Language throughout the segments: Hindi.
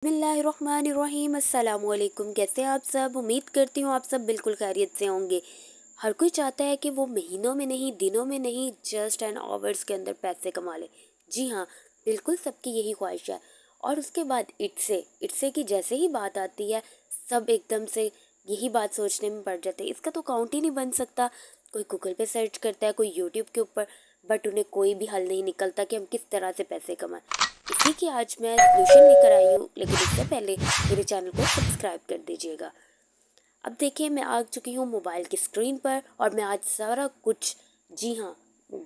बिस्मिल्लाहिर्रहमानिर्रहीम अस्सलाम वालेकुम। कैसे हैं आप सब? उम्मीद करती हूँ आप सब बिल्कुल खैरियत से होंगे। हर कोई चाहता है कि वो महीनों में नहीं, दिनों में नहीं, जस्ट एंड आवर्स के अंदर पैसे कमा ले। जी हाँ, बिल्कुल सबकी यही ख्वाहिश है। और उसके बाद इट्से की जैसे ही बात आती है, सब एकदम से यही बात सोचने में पड़ जाते हैं, इसका तो अकाउंट ही नहीं बन सकता। कोई गूगल पे सर्च करता है, कोई यूट्यूब के ऊपर, बट उन्हें कोई भी हल नहीं निकलता कि हम किस तरह से पैसे कमाएं। इसी की आज मैं सॉल्यूशन लेकर आई हूँ, लेकिन इससे पहले मेरे चैनल को सब्सक्राइब कर दीजिएगा। अब देखिए, मैं आ चुकी हूँ मोबाइल की स्क्रीन पर और मैं आज सारा कुछ, जी हाँ,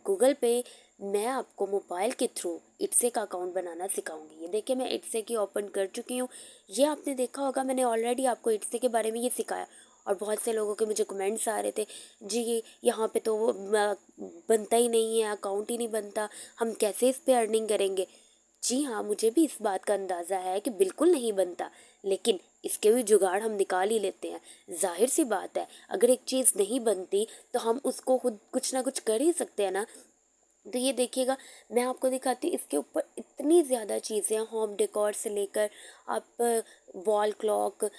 गूगल पे मैं आपको मोबाइल के थ्रू इट्से का अकाउंट बनाना सिखाऊंगी। ये देखिए, मैं इट्से की ओपन कर चुकी हूँ। ये आपने देखा होगा, मैंने ऑलरेडी आपको इट्से के बारे में ये सिखाया और बहुत से लोगों के मुझे कमेंट्स आ रहे थे, जी यहाँ पे तो वो बनता ही नहीं है, अकाउंट ही नहीं बनता, हम कैसे इस पे अर्निंग करेंगे। जी हाँ, मुझे भी इस बात का अंदाज़ा है कि बिल्कुल नहीं बनता, लेकिन इसके भी जुगाड़ हम निकाल ही लेते हैं। जाहिर सी बात है, अगर एक चीज़ नहीं बनती तो हम उसको खुद कुछ ना कुछ कर ही सकते हैं ना। तो ये देखिएगा, मैं आपको दिखाती हूँ, इसके ऊपर इतनी ज़्यादा चीज़ें हैं, होम डेकोर से लेकर आप वॉल क्लॉक,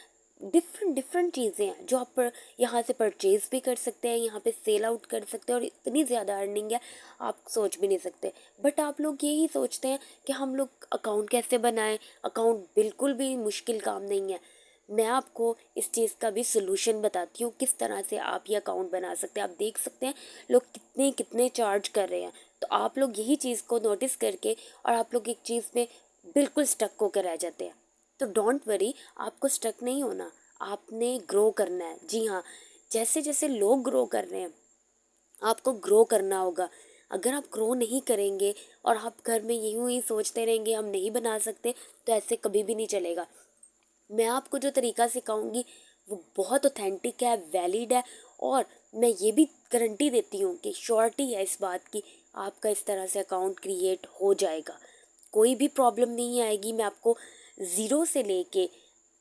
डिफरेंट डिफरेंट चीज़ें हैं जो आप यहाँ से परचेज़ भी कर सकते हैं, यहाँ पे सेल आउट कर सकते हैं और इतनी ज़्यादा अर्निंग है, आप सोच भी नहीं सकते। बट आप लोग यही सोचते हैं कि हम लोग अकाउंट कैसे बनाएं। अकाउंट बिल्कुल भी मुश्किल काम नहीं है। मैं आपको इस चीज़ का भी सोल्यूशन बताती हूँ, किस तरह से आप ये अकाउंट बना सकते हैं। आप देख सकते हैं लोग कितने कितने चार्ज कर रहे हैं, तो आप लोग यही चीज़ को नोटिस करके और आप लोग एक चीज़ में बिल्कुल स्टक होकर रह जाते हैं। तो डोंट वरी, आपको स्टक नहीं होना, आपने ग्रो करना है। जी हाँ, जैसे जैसे लोग ग्रो कर रहे हैं, आपको ग्रो करना होगा। अगर आप ग्रो नहीं करेंगे और आप घर में यूं ही सोचते रहेंगे हम नहीं बना सकते, तो ऐसे कभी भी नहीं चलेगा। मैं आपको जो तरीका सिखाऊंगी वो बहुत ऑथेंटिक है, वैलिड है, और मैं ये भी गारंटी देती हूँ कि श्योरिटी है इस बात की, आपका इस तरह से अकाउंट क्रिएट हो जाएगा। कोई भी प्रॉब्लम नहीं आएगी। मैं आपको ज़ीरो से लेके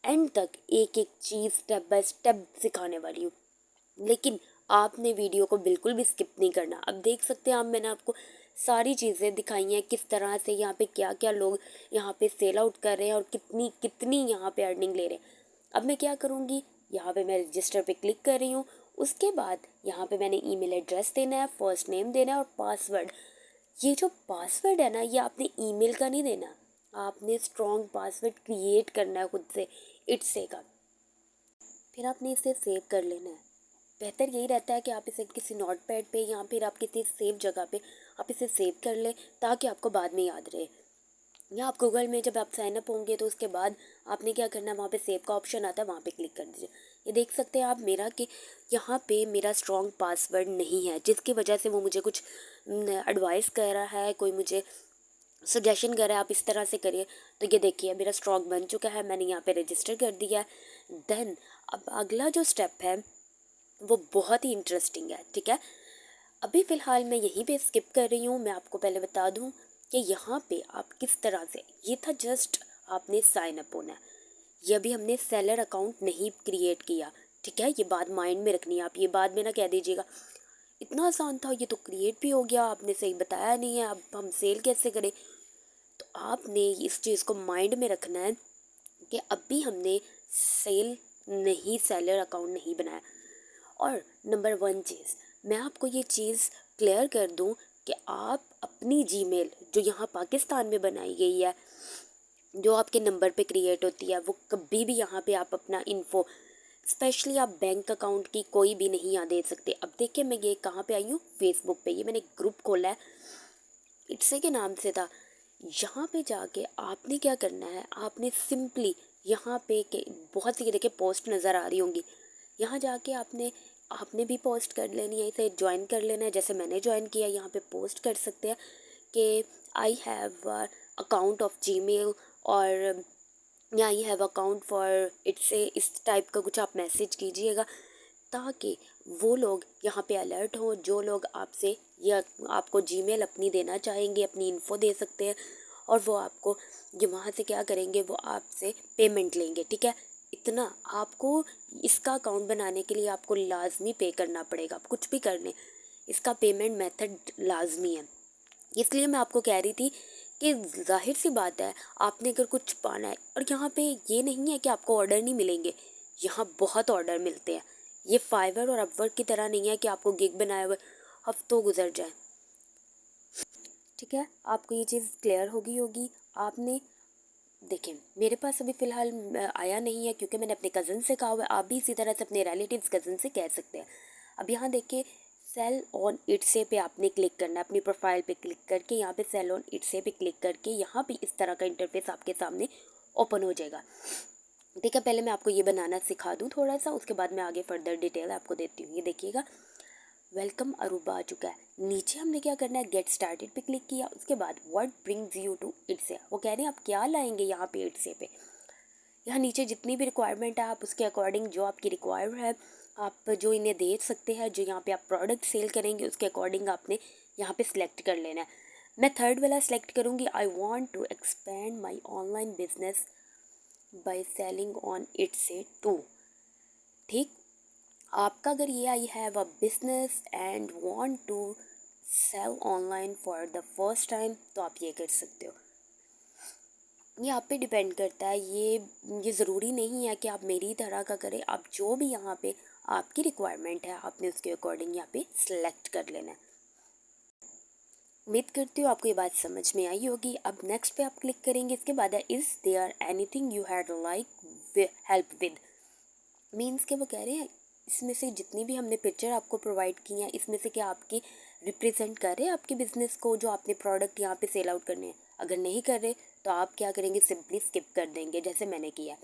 एंड तक एक एक चीज़ स्टेप बाय स्टेप सिखाने वाली हूँ, लेकिन आपने वीडियो को बिल्कुल भी स्किप नहीं करना। अब देख सकते हैं आप, मैंने आपको सारी चीज़ें दिखाई हैं, किस तरह से यहाँ पे क्या क्या लोग यहाँ पे सेल आउट कर रहे हैं और कितनी कितनी यहाँ पे अर्निंग ले रहे हैं। अब मैं क्या करूँगी, यहाँ पे मैं रजिस्टर पे क्लिक कर रही हूँ। उसके बाद यहाँ पे मैंने ईमेल एड्रेस देना है, फर्स्ट नेम देना है और पासवर्ड। ये जो पासवर्ड है ना, ये आपने ईमेल का नहीं देना, आपने स्ट्रॉन्ग पासवर्ड क्रिएट करना है खुद से, इट्से का। फिर आपने इसे सेव कर लेना है। बेहतर यही रहता है कि आप इसे किसी नोट पैड पे या फिर आप किसी सेफ जगह पे आप इसे सेव कर लें, ताकि आपको बाद में याद रहे। या आप गूगल में जब आप साइन अप होंगे तो उसके बाद आपने क्या करना है, वहाँ पे सेव का ऑप्शन आता है, वहाँ पे क्लिक कर दीजिए। ये देख सकते हैं आप मेरा कि यहाँ पे मेरा स्ट्रॉन्ग पासवर्ड नहीं है, जिसकी वजह से वो मुझे कुछ एडवाइस कर रहा है, कोई मुझे सजेशन कर रहा है आप इस तरह से करिए। तो ये देखिए, मेरा स्ट्रॉन्ग बन चुका है, मैंने यहाँ पे रजिस्टर कर दिया है। देन अब अगला जो स्टेप है वो बहुत ही इंटरेस्टिंग है, ठीक है। अभी फ़िलहाल मैं यहीं पे स्किप कर रही हूँ। मैं आपको पहले बता दूँ कि यहाँ पे आप किस तरह से, ये था जस्ट आपने साइन अप होना है। ये अभी हमने सेलर अकाउंट नहीं क्रिएट किया, ठीक है। ये बात माइंड में रखनी है, आप ये बाद में ना कह दीजिएगा इतना आसान था, ये तो क्रिएट भी हो गया, आपने सही बताया नहीं है, अब हम सेल कैसे करें। तो आपने इस चीज़ को माइंड में रखना है कि अभी हमने सेल नहीं, सेलर अकाउंट नहीं बनाया। और नंबर वन चीज़, मैं आपको ये चीज़ क्लियर कर दूं कि आप अपनी जीमेल जो यहाँ पाकिस्तान में बनाई गई है, जो आपके नंबर पे क्रिएट होती है, वो कभी भी यहाँ पे आप अपना इन्फो, स्पेशली आप बैंक अकाउंट की कोई भी नहीं यहाँ दे सकते। अब देखिए, मैं ये कहाँ पे आई हूँ, फेसबुक पे। ये मैंने एक ग्रुप खोला है, इट्से के नाम से था। यहाँ पे जाके आपने क्या करना है, आपने सिंपली यहाँ पे के बहुत सी देखिए पोस्ट नज़र आ रही होंगी, यहाँ जाके आपने आपने भी पोस्ट कर लेनी है, इसे ज्वाइन कर लेना है। जैसे मैंने ज्वाइन किया, यहाँ पे पोस्ट कर सकते हैं कि I have account of Gmail, और या आई हैव अकाउंट फॉर इट्से, इस टाइप का कुछ आप मैसेज कीजिएगा, ताकि वो लोग यहाँ पे अलर्ट हों। जो लोग आपसे या आपको जीमेल अपनी देना चाहेंगे, अपनी इन्फो दे सकते हैं, और वो आपको ये वहाँ से क्या करेंगे, वो आपसे पेमेंट लेंगे, ठीक है। इतना आपको, इसका अकाउंट बनाने के लिए आपको लाजमी पे करना पड़ेगा। आप कुछ भी कर लें, इसका पेमेंट मेथड लाजमी है। इसलिए मैं आपको कह रही थी कि जाहिर सी बात है आपने अगर कुछ पाना है, और यहाँ पे ये नहीं है कि आपको ऑर्डर नहीं मिलेंगे, यहाँ बहुत ऑर्डर मिलते हैं। ये फाइवर और अपवर्क की तरह नहीं है कि आपको गिग बनाए हुए हफ्तों गुजर जाए। ठीक है, आपको ये चीज़ क्लियर होगी। आपने देखें, मेरे पास अभी फ़िलहाल आया नहीं है क्योंकि मैंने अपने कज़न से कहा हुआ है। आप भी इसी तरह से अपने रिलेटिव्स कज़न से कह सकते हैं। अब यहाँ देखिए, सेल ऑन इट्से पे आपने क्लिक करना है, अपनी प्रोफाइल पे क्लिक करके यहाँ पे सेल ऑन इट्से पे क्लिक करके यहाँ पे इस तरह का इंटरफेस आपके सामने ओपन हो जाएगा। ठीक है, पहले मैं आपको ये बनाना सिखा दूँ थोड़ा सा, उसके बाद मैं आगे फर्दर डिटेल आपको देती हूँ। ये देखिएगा, वेलकम अरूबा आ चुका है। नीचे हमने क्या करना है, गेट स्टार्टेड पे क्लिक किया, उसके बाद व्हाट ब्रिंग्स यू टू इट्से, वो कह रहे हैं आप क्या लाएंगे यहाँ पे इट्से पे। यहाँ नीचे जितनी भी रिक्वायरमेंट है आप उसके अकॉर्डिंग, जो आपकी रिक्वायर है आप जो इन्हें दे सकते हैं, जो यहाँ पे आप प्रोडक्ट सेल करेंगे उसके अकॉर्डिंग आपने यहाँ पे सिलेक्ट कर लेना है। मैं थर्ड वाला सेलेक्ट करूँगी, I want to expand my online business by selling on Etsy too. ठीक, आपका अगर ये I have a business and want to sell online for the first time, तो आप ये कर सकते हो। ये आप पे डिपेंड करता है। ये ज़रूरी नहीं है कि आप मेरी तरह का करें। आप जो भी यहाँ पे आपकी रिक्वायरमेंट है आपने उसके अकॉर्डिंग यहाँ पे सिलेक्ट कर लेना है। उम्मीद करती हूँ आपको ये बात समझ में आई होगी। अब नेक्स्ट पे आप क्लिक करेंगे, इसके बाद है is there anything you had like help with. Means के वो कह रहे हैं इसमें से जितनी भी हमने पिक्चर आपको प्रोवाइड की हैं, इसमें से क्या आपकी रिप्रेजेंट कर रहे हैं आपके बिज़नेस को, जो आपने प्रोडक्ट यहाँ पे सेल आउट करने हैं। अगर नहीं कर रहे तो आप क्या करेंगे, सिंपली स्किप कर देंगे जैसे मैंने किया।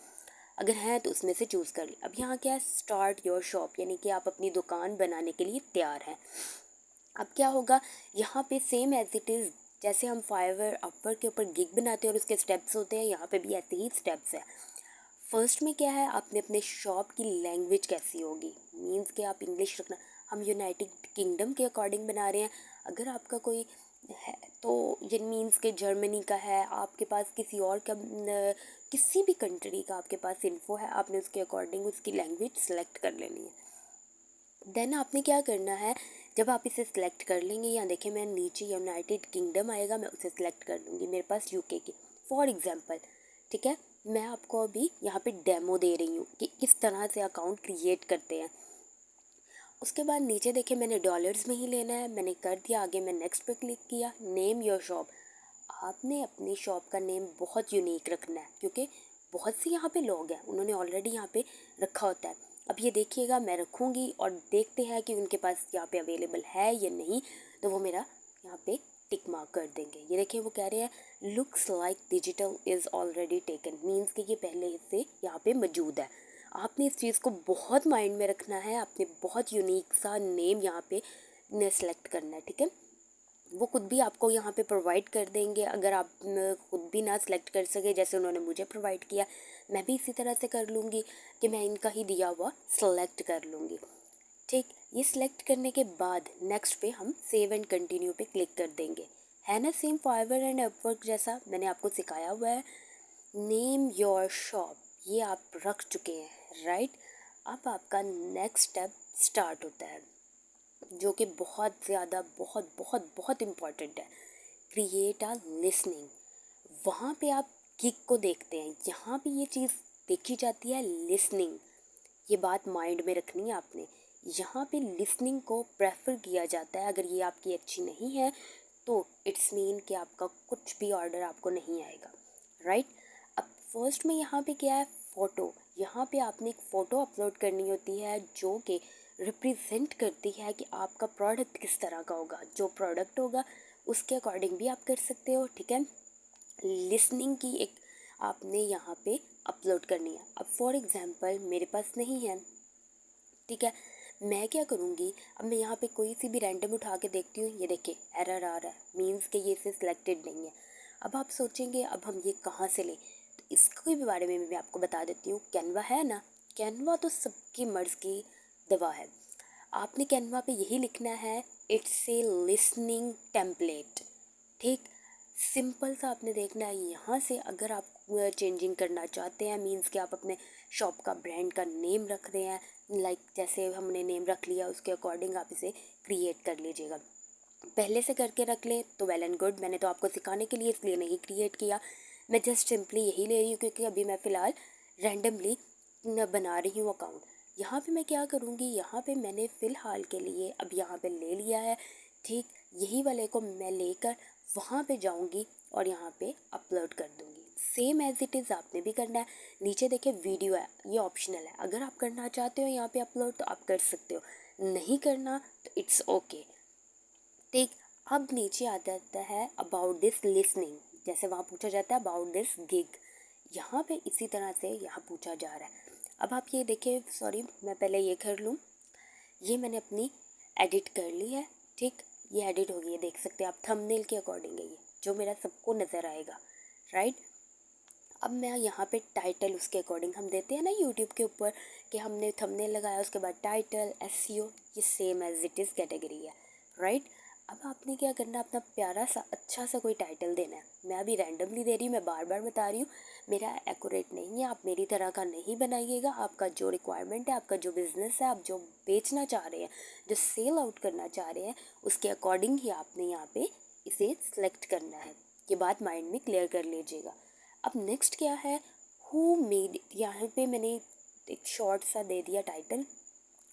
अगर हैं तो उसमें से चूज़ कर लिया। अब यहाँ क्या है, स्टार्ट योर शॉप, यानी कि आप अपनी दुकान बनाने के लिए तैयार हैं। अब क्या होगा, यहाँ पे सेम एज इट इज़ जैसे हम फाइवर अपवर के ऊपर गिग बनाते हैं और उसके स्टेप्स होते हैं, यहाँ पे भी ऐसे ही स्टेप्स है। फर्स्ट में क्या है, आपने अपने शॉप की लैंग्वेज कैसी होगी, मींस कि आप इंग्लिश रखना। हम यूनाइटेड किंगडम के अकॉर्डिंग बना रहे हैं। अगर आपका कोई है तो ये मींस के जर्मनी का है, आपके पास किसी और का किसी भी कंट्री का आपके पास इन्फो है, आपने उसके अकॉर्डिंग उसकी लैंग्वेज सेलेक्ट कर लेनी है। देन आपने क्या करना है, जब आप इसे सिलेक्ट कर लेंगे, यहाँ देखिए मैं नीचे यूनाइटेड किंगडम आएगा, मैं उसे सिलेक्ट कर लूँगी, मेरे पास यूके की फॉर एग्जांपल। ठीक है, मैं आपको अभी यहाँ पे डेमो दे रही हूँ कि किस तरह से अकाउंट क्रिएट करते हैं। उसके बाद नीचे देखिए मैंने डॉलर्स में ही लेना है, मैंने कर दिया। आगे मैं नेक्स्ट पे क्लिक किया, नेम योर शॉप। आपने अपनी शॉप का नेम बहुत यूनिक रखना है क्योंकि बहुत से यहाँ पे लोग हैं, उन्होंने ऑलरेडी यहाँ पे रखा होता है। अब ये देखिएगा मैं रखूँगी और देखते हैं कि उनके पास यहाँ पे अवेलेबल है या नहीं, तो वो मेरा यहाँ पे टिक मार्क कर देंगे। ये देखिए वो कह रहे हैं looks like digital is already taken, means कि ये पहले से यहाँ पे मौजूद है। आपने इस चीज़ को बहुत माइंड में रखना है, आपने बहुत यूनिक सा नेम यहाँ पे सेलेक्ट करना है। ठीक है, वो खुद भी आपको यहाँ पे प्रोवाइड कर देंगे। अगर आप खुद भी ना सिलेक्ट कर सके जैसे उन्होंने मुझे प्रोवाइड किया, मैं भी इसी तरह से कर लूँगी कि मैं इनका ही दिया हुआ सेलेक्ट कर लूँगी। ठीक, ये सिलेक्ट करने के बाद नेक्स्ट पे हम सेव एंड कंटिन्यू पे क्लिक कर देंगे। है ना सेम फाइवर एंड अपवर्क जैसा मैंने आपको सिखाया हुआ है। नेम योर शॉप ये आप रख चुके हैं, राइट। अब आपका नेक्स्ट स्टेप स्टार्ट होता है जो कि बहुत ज़्यादा बहुत बहुत बहुत इम्पॉर्टेंट है, क्रिएट अ लिसनिंग। वहाँ पे आप गिग को देखते हैं, यहाँ पे ये चीज़ देखी जाती है लिसनिंग। ये बात माइंड में रखनी है आपने, यहाँ पे लिसनिंग को प्रेफर किया जाता है। अगर ये आपकी अच्छी नहीं है तो इट्स मीन कि आपका कुछ भी ऑर्डर आपको नहीं आएगा, राइट। अब फर्स्ट में यहाँ पे क्या है, फ़ोटो। यहाँ पे आपने एक फ़ोटो अपलोड करनी होती है जो कि रिप्रेजेंट करती है कि आपका प्रोडक्ट किस तरह का होगा। जो प्रोडक्ट होगा उसके अकॉर्डिंग भी आप कर सकते हो। ठीक है, लिसनिंग की एक आपने यहाँ पे अपलोड करनी है। अब फॉर एग्ज़ाम्पल मेरे पास नहीं है, ठीक है, मैं क्या करूँगी, अब मैं यहाँ पे कोई सी भी रैंडम उठा के देखती हूँ। ये देखिए एरर आ रहा है, मीन्स कि ये इसे सिलेक्टेड नहीं है। अब आप सोचेंगे अब हम ये कहाँ से लें, तो इसके भी बारे में मैं आपको बता देती हूँ। कैनवा है ना, कैनवा तो सबकी मर्ज़ की दवा है। आपने कैनवा पे यही लिखना है, इट्स ए लिसनिंग टेम्पलेट। ठीक, सिंपल सा आपने देखना है यहाँ से। अगर आप चेंजिंग करना चाहते हैं, मींस कि आप अपने शॉप का ब्रांड का नेम रख रहे हैं, लाइक जैसे हमने नेम रख लिया उसके अकॉर्डिंग आप इसे क्रिएट कर लीजिएगा। पहले से करके रख ले तो वेल एंड गुड। मैंने तो आपको सिखाने के लिए इसलिए नहीं क्रिएट किया, मैं जस्ट सिंपली यही ले रही हूँ क्योंकि अभी मैं फ़िलहाल रैंडमली बना रही हूँ अकाउंट। यहाँ पे मैं क्या करूँगी, यहाँ पे मैंने फ़िलहाल के लिए अब यहाँ पे ले लिया है, ठीक। यही वाले को मैं लेकर वहाँ पे जाऊँगी और यहाँ पे अपलोड कर दूँगी। सेम एज़ इट इज़ आपने भी करना है। नीचे देखिए वीडियो है, ये ऑप्शनल है, अगर आप करना चाहते हो यहाँ पे अपलोड तो आप कर सकते हो, नहीं करना तो इट्स ओके, ठीक। अब नीचे आ जाता है अबाउट दिस लिसनिंग, जैसे वहाँ पूछा जाता है अबाउट दिस गिग, यहाँ पे इसी तरह से यहाँ पूछा जा रहा है। अब आप ये देखिए, सॉरी मैं पहले ये कर लूँ, ये मैंने अपनी एडिट कर ली है, ठीक। ये एडिट हो गई है, देख सकते हैं आप, थंबनेल के अकॉर्डिंग है ये, जो मेरा सबको नज़र आएगा, राइट। अब मैं यहाँ पे टाइटल उसके अकॉर्डिंग हम देते हैं ना यूट्यूब के ऊपर कि हमने थंबनेल लगाया, उसके बाद टाइटल, एसईओ, ये same as it is category है, राइट। अब आपने क्या करना है, अपना प्यारा सा अच्छा सा कोई टाइटल देना है। मैं अभी रैंडमली दे रही हूँ, मैं बार बार बता रही हूँ, मेरा एक्यूरेट नहीं है, आप मेरी तरह का नहीं बनाइएगा। आपका जो रिक्वायरमेंट है, आपका जो बिज़नेस है, आप जो बेचना चाह रहे हैं, जो सेल आउट करना चाह रहे हैं, उसके अकॉर्डिंग ही आपने यहाँ पे इसे सेलेक्ट करना है। ये बात माइंड में क्लियर कर लीजिएगा। अब नेक्स्ट क्या है, हु मेड इट, यहाँ पे मैंने एक शॉर्ट सा दे दिया टाइटल,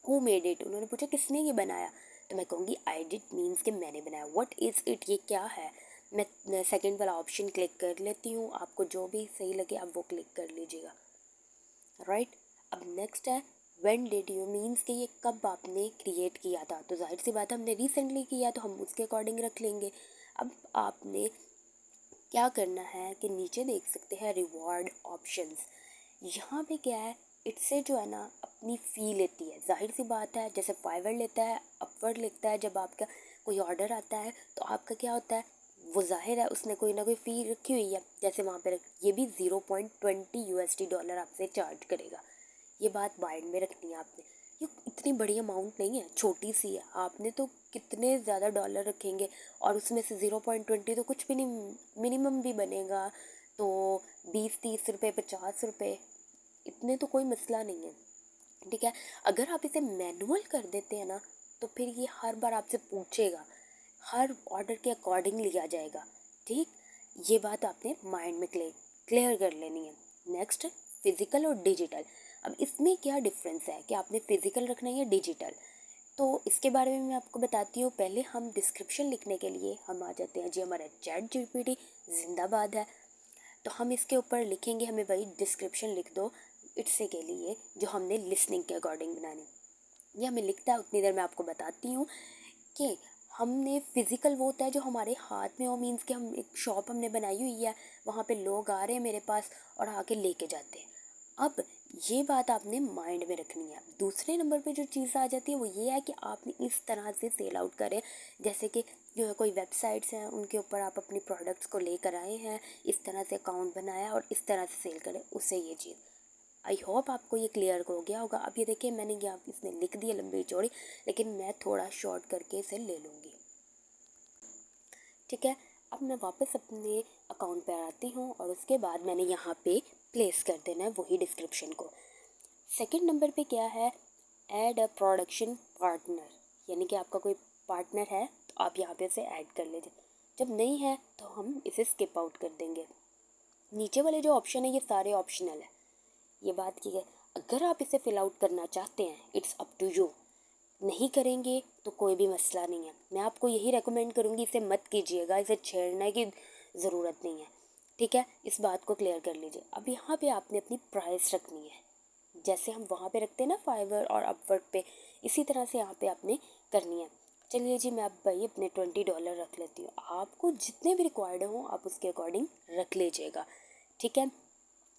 हु मेड इट। उन्होंने पूछा किसने ये बनाया, तो मैं कहूँगी आई डिड, मीन्स कि मैंने बनाया। व्हाट इज़ इट, ये क्या है। मैं सेकंड वाला ऑप्शन क्लिक कर लेती हूँ, आपको जो भी सही लगे आप वो क्लिक कर लीजिएगा, राइट। अब नेक्स्ट है व्हेन डिड यू, मीन्स कि ये कब आपने क्रिएट किया था, तो जाहिर सी बात है हमने रिसेंटली किया तो हम उसके अकॉर्डिंग रख लेंगे। अब आपने क्या करना है कि नीचे देख सकते हैं रिवॉर्ड ऑप्शंस, यहाँ पे क्या है, इससे जो है ना अपनी फ़ी लेती है। जाहिर सी बात है, जैसे फाइवर लेता है, अपवर्ड लेता है, जब आपका कोई ऑर्डर आता है तो आपका क्या होता है, वो जाहिर है उसने कोई ना कोई फ़ी रखी हुई है, जैसे वहाँ पर ये भी $0.20 आपसे चार्ज करेगा। ये बात माइंड में रखनी है आपने। ये इतनी बड़ी अमाउंट नहीं है, छोटी सी है, आपने तो कितने ज़्यादा डॉलर रखेंगे और उसमें से 0.20 तो कुछ भी नहीं, मिनिमम भी बनेगा तो 20-30 रुपये, 50 रुपये, इतने तो कोई मसला नहीं है, ठीक है। अगर आप इसे मैनुअल कर देते हैं ना तो फिर ये हर बार आपसे पूछेगा, हर ऑर्डर के अकॉर्डिंग लिया जाएगा, ठीक। ये बात आपने माइंड में क्लियर कर लेनी है। नेक्स्ट, फिज़िकल और डिजिटल। अब इसमें क्या डिफरेंस है कि आपने फ़िज़िकल रखना है या डिजिटल, तो इसके बारे में मैं आपको बताती हूँ। पहले हम डिस्क्रिप्शन लिखने के लिए हम आ जाते हैं जी, हमारा चैट जीपीटी जिंदाबाद है, तो हम इसके ऊपर लिखेंगे, हमें वही डिस्क्रिप्शन लिख दो इट्से के लिए जो हमने लिसनिंग के अकॉर्डिंग बनानी। ये हमें लिखता है, उतनी देर में आपको बताती हूँ कि हमने फ़िज़िकल वो होता है जो हमारे हाथ में हो, मीन्स कि हम एक शॉप हमने बनाई हुई है, वहाँ पे लोग आ रहे हैं मेरे पास और आके लेके जाते हैं। अब ये बात आपने माइंड में रखनी है। दूसरे नंबर पे जो चीज़ आ जाती है वो ये है कि आपने इस तरह से सेल आउट करें, जैसे कि जो है कोई वेबसाइट्स हैं उनके ऊपर आप अपनी प्रोडक्ट्स को लेकर आए हैं, इस तरह से अकाउंट बनाया और इस तरह से सेल करें, उससे ये चीज़। आई होप आपको ये क्लियर हो गया होगा। अब ये देखिए मैंने यहाँ इसने लिख दिया लंबी चौड़ी, लेकिन मैं थोड़ा शॉर्ट करके इसे ले लूँगी, ठीक है। अब मैं वापस अपने अकाउंट पर आती हूँ और उसके बाद मैंने यहाँ पे प्लेस कर देना है वही डिस्क्रिप्शन को। सेकंड नंबर पे क्या है, ऐड अ प्रोडक्शन पार्टनर, यानी कि आपका कोई पार्टनर है तो आप यहाँ पे उसे ऐड कर लीजिए, जब नहीं है तो हम इसे स्किप आउट कर देंगे। नीचे वाले जो ऑप्शन है ये सारे ऑप्शनल है, ये बात की है। अगर आप इसे फिल आउट करना चाहते हैं इट्स अप टू यू, नहीं करेंगे तो कोई भी मसला नहीं है। मैं आपको यही रेकमेंड करूँगी, इसे मत कीजिएगा, इसे छेड़ने की ज़रूरत नहीं है, ठीक है। इस बात को क्लियर कर लीजिए। अब यहाँ पे आपने अपनी प्राइस रखनी है, जैसे हम वहाँ पे रखते हैं ना फाइवर और अपवर्क पे, इसी तरह से यहाँ पे आपने करनी है। चलिए जी, मैं अब भाई अपने $20 रख लेती हूँ, आपको जितने भी रिक्वायर्ड हों आप उसके अकॉर्डिंग रख लीजिएगा, ठीक है।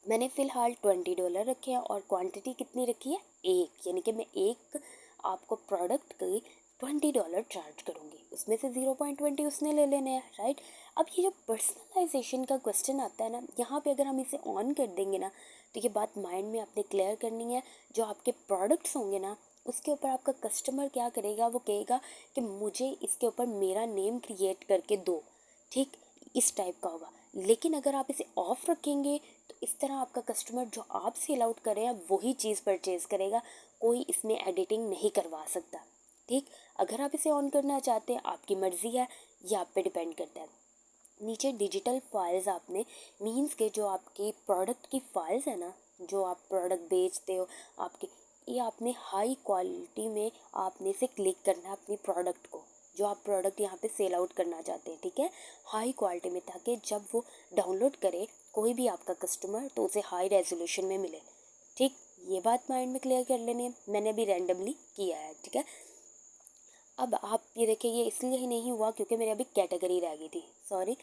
मैंने फ़िलहाल $20 रखे हैं और क्वांटिटी कितनी रखी है, एक, यानी कि मैं एक आपको प्रोडक्ट की $20 चार्ज करूँगी, उसमें से 0.20 उसने ले लेने हैं, राइट। अब ये जो पर्सनलाइजेशन का क्वेश्चन आता है ना, यहाँ पे अगर हम इसे ऑन कर देंगे ना तो ये बात माइंड में आपने क्लियर करनी है। जो आपके प्रोडक्ट्स होंगे ना उसके ऊपर आपका कस्टमर क्या करेगा, वो कहेगा कि मुझे इसके ऊपर मेरा नेम क्रिएट करके दो, ठीक, इस टाइप का होगा। लेकिन अगर आप इसे ऑफ रखेंगे तो इस तरह आपका कस्टमर जो आप सेल आउट कर रहे हैं वही चीज़ परचेज़ करेगा, कोई इसमें एडिटिंग नहीं करवा सकता, ठीक, अगर आप इसे ऑन करना चाहते हैं आपकी मर्ज़ी है, ये आप पे डिपेंड करता है। नीचे डिजिटल फाइल्स आपने मीन्स के जो आपकी प्रोडक्ट की फाइल्स है ना, जो आप प्रोडक्ट बेचते हो आपके, ये आपने हाई क्वालिटी में आपने से क्लिक करना है अपनी प्रोडक्ट को, जो आप प्रोडक्ट यहाँ पे सेल आउट करना चाहते हैं, ठीक है, हाई क्वालिटी में, ताकि जब वो डाउनलोड करे कोई भी आपका कस्टमर तो उसे हाई रेजोल्यूशन में मिले। ठीक, ये बात माइंड में क्लियर कर लेनी है, मैंने अभी रैंडमली किया है, ठीक है। अब आप ये देखिए, ये इसलिए ही नहीं हुआ क्योंकि मेरी अभी कैटेगरी रह गई थी, सॉरी।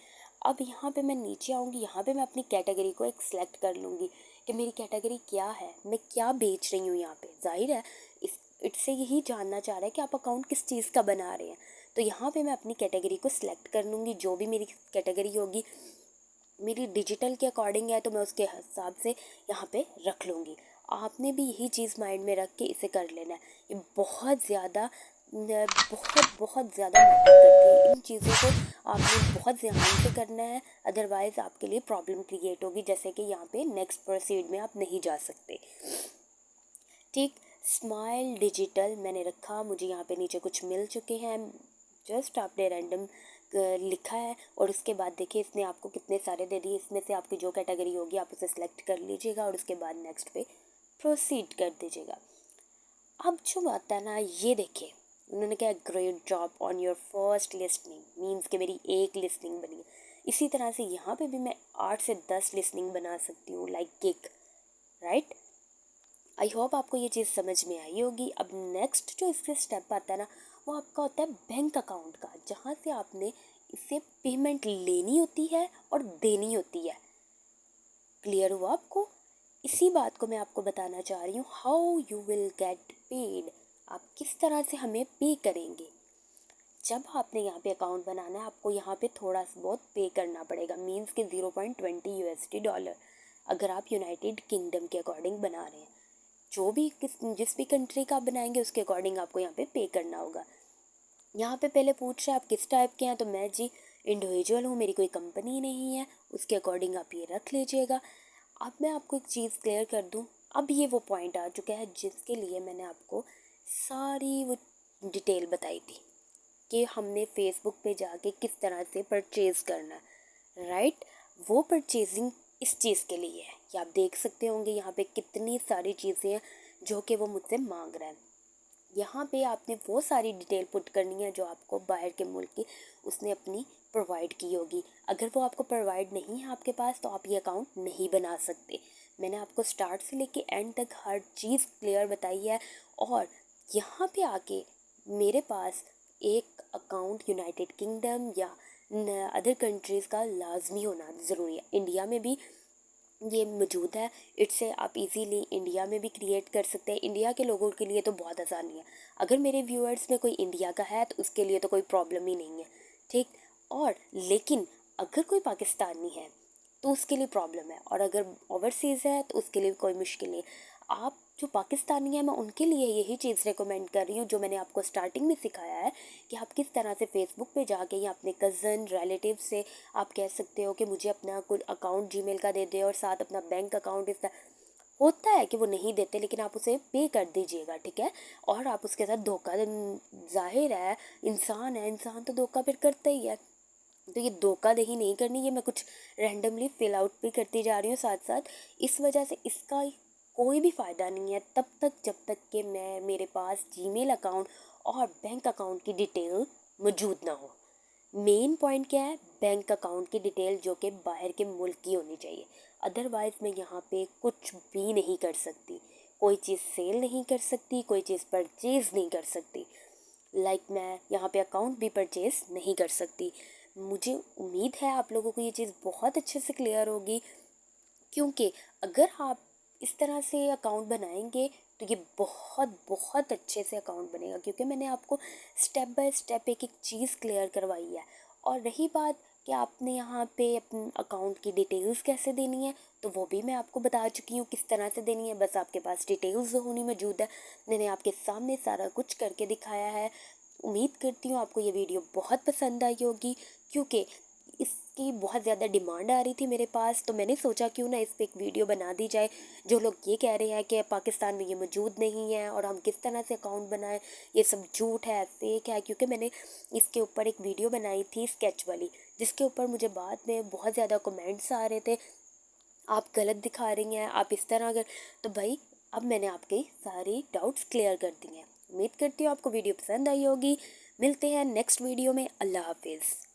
अब यहाँ पे मैं नीचे आऊँगी, यहाँ पे मैं अपनी कैटेगरी को एक सिलेक्ट कर लूँगी कि मेरी कैटेगरी क्या है, मैं क्या बेच रही हूँ यहाँ पे। जाहिर है इससे यही जानना चाह रहा है कि आप अकाउंट किस चीज़ का बना रहे हैं। तो यहाँ पे मैं अपनी कैटेगरी को सिलेक्ट कर लूँगी, जो भी मेरी कैटेगरी होगी, मेरी डिजिटल के अकॉर्डिंग है तो मैं उसके हिसाब से यहाँ पे रख लूँगी। आपने भी यही चीज़ माइंड में रख के इसे कर लेना है। ये बहुत ज़्यादा बहुत ज़्यादा मैटर करती है, इन चीज़ों को आपने बहुत ध्यान से करना है, अदरवाइज़ आपके लिए प्रॉब्लम क्रिएट होगी, जैसे कि यहाँ पे नेक्स्ट प्रोसीड में आप नहीं जा सकते। ठीक, स्माइल डिजिटल मैंने रखा, मुझे यहाँ पे नीचे कुछ मिल चुके हैं, जस्ट आपने रैंडम लिखा है और उसके बाद देखिए इसने आपको कितने सारे दे दिए, इसमें से आपकी जो कैटेगरी होगी आप उसे सिलेक्ट कर लीजिएगा और उसके बाद नेक्स्ट पे प्रोसीड कर दीजिएगा। अब जो बात है ना, ये देखिए उन्होंने कहा great job on your first listing, means कि मेरी एक लिस्टिंग बनी है। इसी तरह से यहाँ पे भी मैं 8 से 10 लिस्टिंग बना सकती हूँ, like gig, right. I hope आपको ये चीज़ समझ में आई होगी। अब नेक्स्ट जो इससे स्टेप आता है ना, वो आपका होता है बैंक अकाउंट का, जहाँ से आपने इससे पेमेंट लेनी होती है और देनी होती है। क्लियर हुआ आपको? इसी बात को मैं आपको बताना चाह रही हूँ, how you will get paid, आप किस तरह से हमें पे करेंगे। जब आपने यहाँ पे अकाउंट बनाना है, आपको यहाँ पे थोड़ा सा बहुत पे करना पड़ेगा, मीन्स के 0.20 USD डॉलर, अगर आप यूनाइटेड किंगडम के अकॉर्डिंग बना रहे हैं। जो भी जिस भी कंट्री का आप बनाएंगे उसके अकॉर्डिंग आपको यहाँ पे करना होगा। यहाँ पे पहले पूछ रहे हैं आप किस टाइप के हैं, तो मैं जी इंडिविजुअल हूँ, मेरी कोई कंपनी नहीं है, उसके अकॉर्डिंग आप ये रख लीजिएगा। अब मैं आपको एक चीज़ क्लियर कर दूँ, अब ये वो पॉइंट आ चुका है जिसके लिए मैंने आपको सारी वो डिटेल बताई थी कि हमने फेसबुक पे जाके किस तरह से परचेज़ करना है, राइट। वो परचेजिंग इस चीज़ के लिए है कि आप देख सकते होंगे यहाँ पे कितनी सारी चीज़ें हैं जो कि वो मुझसे मांग रहा है। यहाँ पे आपने वो सारी डिटेल पुट करनी है जो आपको बाहर के मुल्क की उसने अपनी प्रोवाइड की होगी। अगर वो आपको प्रोवाइड नहीं है आपके पास, तो आप ये अकाउंट नहीं बना सकते। मैंने आपको स्टार्ट से लेके एंड तक हर चीज़ क्लियर बताई है। और यहाँ पे आके मेरे पास एक अकाउंट यूनाइटेड किंगडम या अदर कंट्रीज़ का लाजमी होना ज़रूरी है। इंडिया में भी ये मौजूद है, इससे आप इजीली इंडिया में भी क्रिएट कर सकते हैं। इंडिया के लोगों के लिए तो बहुत आसानी है, अगर मेरे व्यूअर्स में कोई इंडिया का है तो उसके लिए तो कोई प्रॉब्लम ही नहीं है, ठीक। और लेकिन अगर कोई पाकिस्तानी है तो उसके लिए प्रॉब्लम है, और अगर ओवरसीज़ है तो उसके लिए कोई मुश्किल नहीं। आप जो पाकिस्तानी है, मैं उनके लिए यही चीज़ रेकमेंड कर रही हूँ जो मैंने आपको स्टार्टिंग में सिखाया है कि आप किस तरह से फेसबुक पे जाके या अपने कज़न रिलेटिव से आप कह सकते हो कि मुझे अपना कोई अकाउंट जीमेल का दे दे और साथ अपना बैंक अकाउंट। इस तरह होता है कि वो नहीं देते, लेकिन आप उसे पे कर दीजिएगा, ठीक है। और आप उसके साथ धोखा, जाहिर है इंसान है, इंसान तो धोखा फिर करता ही है, तो ये धोखाधड़ी नहीं करनी। ये मैं कुछ रैंडमली फिल आउट भी करती जा रही हूँ साथ साथ, इस वजह से इसका कोई भी फ़ायदा नहीं है तब तक जब तक कि मेरे पास जीमेल अकाउंट और बैंक अकाउंट की डिटेल मौजूद ना हो। मेन पॉइंट क्या है, बैंक अकाउंट की डिटेल जो कि बाहर के मुल्क की होनी चाहिए, अदरवाइज़ मैं यहाँ पे कुछ भी नहीं कर सकती, कोई चीज़ सेल नहीं कर सकती, कोई चीज़ परचेज़ नहीं कर सकती, लाइक मैं यहाँ पे अकाउंट भी परचेज़ नहीं कर सकती। मुझे उम्मीद है आप लोगों को ये चीज़ बहुत अच्छे से क्लियर होगी, क्योंकि अगर आप इस तरह से अकाउंट बनाएंगे तो ये बहुत बहुत अच्छे से अकाउंट बनेगा, क्योंकि मैंने आपको स्टेप बाय स्टेप एक एक चीज़ क्लियर करवाई है। और रही बात कि आपने यहाँ पे अपने अकाउंट की डिटेल्स कैसे देनी है, तो वो भी मैं आपको बता चुकी हूँ किस तरह से देनी है, बस आपके पास डिटेल्स होनी मौजूद है। मैंने आपके सामने सारा कुछ करके दिखाया है। उम्मीद करती हूँ आपको ये वीडियो बहुत पसंद आई होगी, क्योंकि इस इसकी बहुत ज़्यादा डिमांड आ रही थी मेरे पास, तो मैंने सोचा क्यों ना इस पे एक वीडियो बना दी जाए। जो लोग ये कह रहे हैं कि पाकिस्तान में ये मौजूद नहीं है और हम किस तरह से अकाउंट बनाएं, ये सब झूठ है, फेक है। क्योंकि मैंने इसके ऊपर एक वीडियो बनाई थी स्केच वाली, जिसके ऊपर मुझे बाद में बहुत ज़्यादा कमेंट्स आ रहे थे, आप गलत दिखा रही हैं, आप इस तरह अगर। तो भाई अब मैंने आपके सारे डाउट्स क्लियर कर दिए हैं। उम्मीद करती हूँ आपको वीडियो पसंद आई होगी। मिलते हैं नेक्स्ट वीडियो में। अल्लाह हाफिज़।